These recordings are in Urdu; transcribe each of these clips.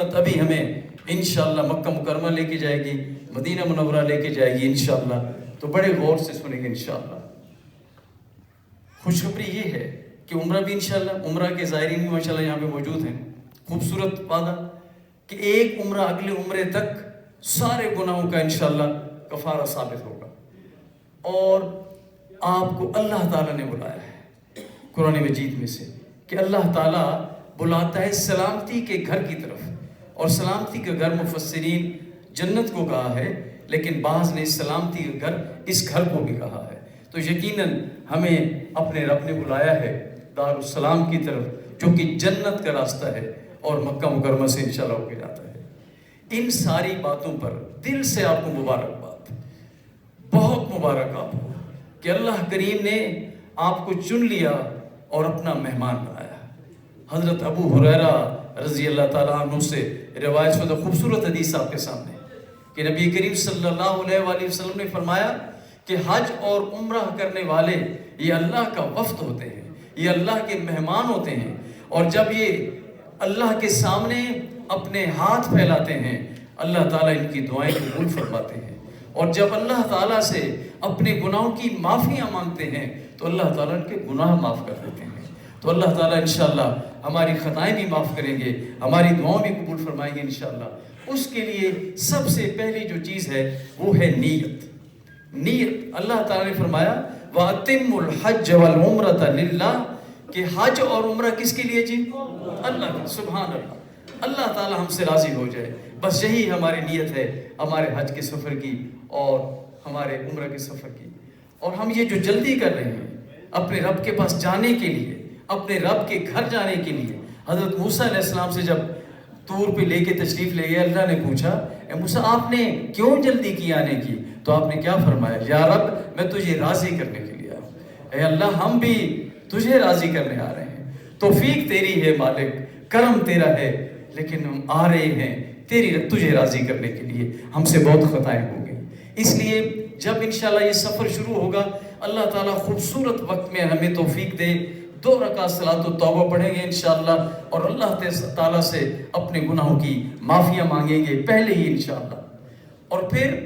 ابھی ہمیں انشاءاللہ مکہ مکرمہ لے کے جائے گی، مدینہ منورہ لے کے جائے گی انشاءاللہ، تو بڑے غور سے سنیں گے انشاءاللہ۔ خوشخبری یہ ہے کہ عمرہ بھی انشاءاللہ، عمرہ کے زائرین بھی ماشاءاللہ یہاں پہ موجود ہیں۔ خوبصورت وعدہ کہ ایک عمرہ اگلے عمرے تک سارے گناہوں کا انشاءاللہ کفارہ ثابت ہوگا، اور آپ کو اللہ تعالیٰ نے بلایا ہے قرآن مجید میں سے کہ اللہ تعالیٰ بلاتا ہے سلامتی کے گھر کی طرف، اور سلامتی کا گھر مفسرین جنت کو کہا ہے، لیکن بعض نے سلامتی کا گھر اس گھر کو بھی کہا ہے۔ تو یقیناً ہمیں اپنے رب نے بلایا ہے دار السلام کی طرف، جو کہ جنت کا راستہ ہے اور مکہ مکرمہ سے انشاءاللہ ہو کے جاتا ہے۔ ان ساری باتوں پر دل سے آپ کو مبارکباد، بہت مبارک آپ کو کہ اللہ کریم نے آپ کو چن لیا اور اپنا مہمان بنایا۔ حضرت ابو ہریرہ رضی اللہ تعالیٰ عنہ سے روایت شدہ خوبصورت حدیث آپ کے سامنے کہ نبی کریم صلی اللہ علیہ وآلہ وسلم نے فرمایا کہ حج اور عمرہ کرنے والے یہ اللہ کا وفد ہوتے ہیں، یہ اللہ کے مہمان ہوتے ہیں، اور جب یہ اللہ کے سامنے اپنے ہاتھ پھیلاتے ہیں اللہ تعالیٰ ان کی دعائیں قبول فرماتے ہیں، اور جب اللہ تعالیٰ سے اپنے گناہوں کی معافیاں مانگتے ہیں تو اللہ تعالیٰ ان کے گناہ معاف کر دیتے ہیں۔ تو اللہ تعالیٰ انشاءاللہ ہماری خطائیں بھی معاف کریں گے، ہماری دعاؤں بھی قبول فرمائیں گے انشاءاللہ۔ اس کے لیے سب سے پہلی جو چیز ہے وہ ہے نیت۔ نیت اللہ تعالیٰ نے فرمایا وَأَتِمُّ الْحَجَّ وَالْعُمْرَةَ لِلَّهِ کہ حج اور عمرہ کس کے لیے جی؟ اللہ کا، سبحان اللہ، اللہ تعالیٰ ہم سے راضی ہو جائے، بس یہی ہماری نیت ہے ہمارے حج کے سفر کی اور ہمارے عمرہ کے سفر کی۔ اور ہم یہ جو جلدی کر رہے ہیں اپنے رب کے پاس جانے کے لیے، اپنے رب کے گھر جانے کے لیے، حضرت موسیٰ علیہ السلام سے جب طور پہ لے کے تشریف لے گئے، اللہ نے پوچھا اے موسیٰ آپ نے کیوں جلدی کی آنے کی؟ تو آپ نے کیا فرمایا؟ یا رب میں تجھے راضی کرنے کے لیے آیا ہوں۔ اے اللہ ہم بھی تجھے راضی کرنے آ رہے ہیں، توفیق تیری ہے مالک، کرم تیرا ہے، لیکن ہم آ رہے ہیں تجھے راضی کرنے کے لیے، ہم سے بہت خطائیں ہو گئی۔ اس لیے جب انشاءاللہ یہ سفر شروع ہوگا اللہ تعالیٰ خوبصورت وقت میں ہمیں توفیق دے، 2 رکعت صلاۃ التوبہ پڑھیں گے انشاءاللہ، اور اللہ تعالیٰ سے اپنے گناہوں کی معافیاں مانگیں گے پہلے ہی انشاءاللہ، اور پھر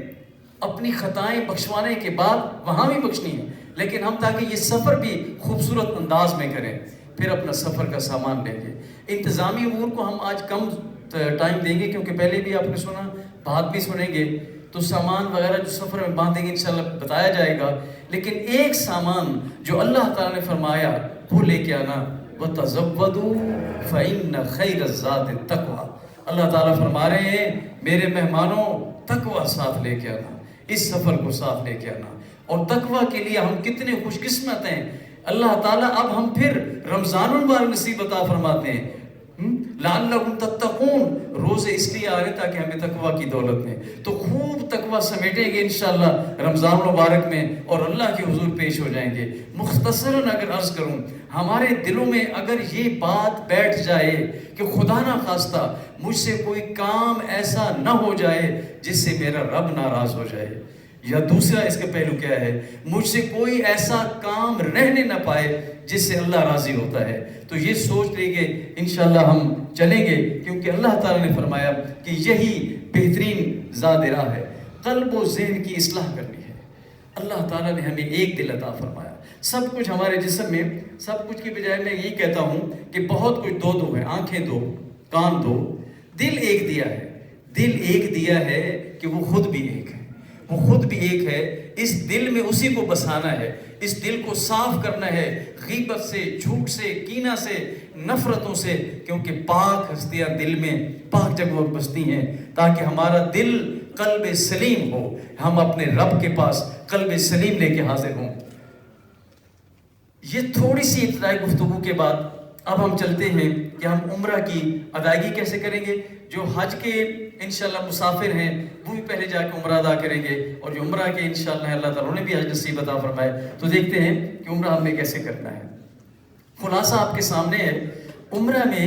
اپنی خطائیں بخشوانے کے بعد وہاں بھی بخشنی ہے، لیکن ہم تاکہ یہ سفر بھی خوبصورت انداز میں کریں، پھر اپنا سفر کا سامان لیں گے۔ انتظامی امور کو ہم آج کم ٹائم دیں گے، کیونکہ پہلے بھی آپ نے سنا، بات بھی سنیں گے، تو سامان وغیرہ جو سفر میں باندھیں گے انشاءاللہ بتایا جائے گا، لیکن ایک سامان جو اللہ تعالیٰ نے فرمایا وہ لے کے آنا، وَتَزَوَّدُوا فَإِنَّ خَيْرَ الزَّادِ التَّقْوَىٰ۔ اللہ تعالیٰ فرما رہے ہیں میرے مہمانوں تقویٰ ساتھ لے کے آنا، اس سفر کو ساتھ لے کے آنا، اور تقویٰ کے لیے ہم کتنے خوش قسمت ہیں۔ اللہ تعالیٰ اب ہم پھر رمضان المبارک نصیب عطا فرماتے ہیں، لعلکم تتقون، روزے اس لیے آ رہے تاکہ ہمیں تقویٰ کی دولت میں، تو خوب تقویٰ سمیٹیں گے انشاءاللہ رمضان المبارک میں، اور اللہ کے حضور پیش ہو جائیں گے۔ مختصراً اگر عرض کروں، ہمارے دلوں میں اگر یہ بات بیٹھ جائے کہ خدا نہ خواستہ مجھ سے کوئی کام ایسا نہ ہو جائے جس سے میرا رب ناراض ہو جائے، یا دوسرا اس کا پہلو کیا ہے، مجھ سے کوئی ایسا کام رہنے نہ پائے جس سے اللہ راضی ہوتا ہے، تو یہ سوچ لیں گے انشاءاللہ ہم چلیں گے، کیونکہ اللہ تعالیٰ نے فرمایا کہ یہی بہترین زاد راہ ہے۔ قلب و ذہن کی اصلاح کرنی ہے، اللہ تعالیٰ نے ہمیں ایک دل عطا فرمایا، سب کچھ ہمارے جسم میں، سب کچھ کی بجائے میں یہی کہتا ہوں کہ بہت کچھ دو ہے، آنکھیں 2، کان 2، دل ایک دیا ہے، دل ایک دیا ہے کہ وہ خود بھی ایک ہے، وہ خود بھی ایک ہے، اس دل میں اسی کو بسانا ہے، اس دل کو صاف کرنا ہے غیبت سے، جھوٹ سے، کینہ سے، نفرتوں سے، کیونکہ پاک ہستیاں دل میں پاک جگہوں پر بستی ہیں، تاکہ ہمارا دل قلب سلیم ہو، ہم اپنے رب کے پاس قلب سلیم لے کے حاضر ہوں۔ یہ تھوڑی سی ابتدائی گفتگو کے بعد اب ہم چلتے ہیں کہ ہم عمرہ کی ادائیگی کیسے کریں گے۔ جو حج کے انشاءاللہ مسافر ہیں وہ بھی پہلے جا کے عمرہ ادا کریں گے، اور جو عمرہ کے انشاءاللہ اللہ تعالیٰ نے بھی حج نصیب عطا فرمائے، تو دیکھتے ہیں کہ عمرہ ہم نے کیسے کرنا ہے۔ خلاصہ آپ کے سامنے ہے، عمرہ میں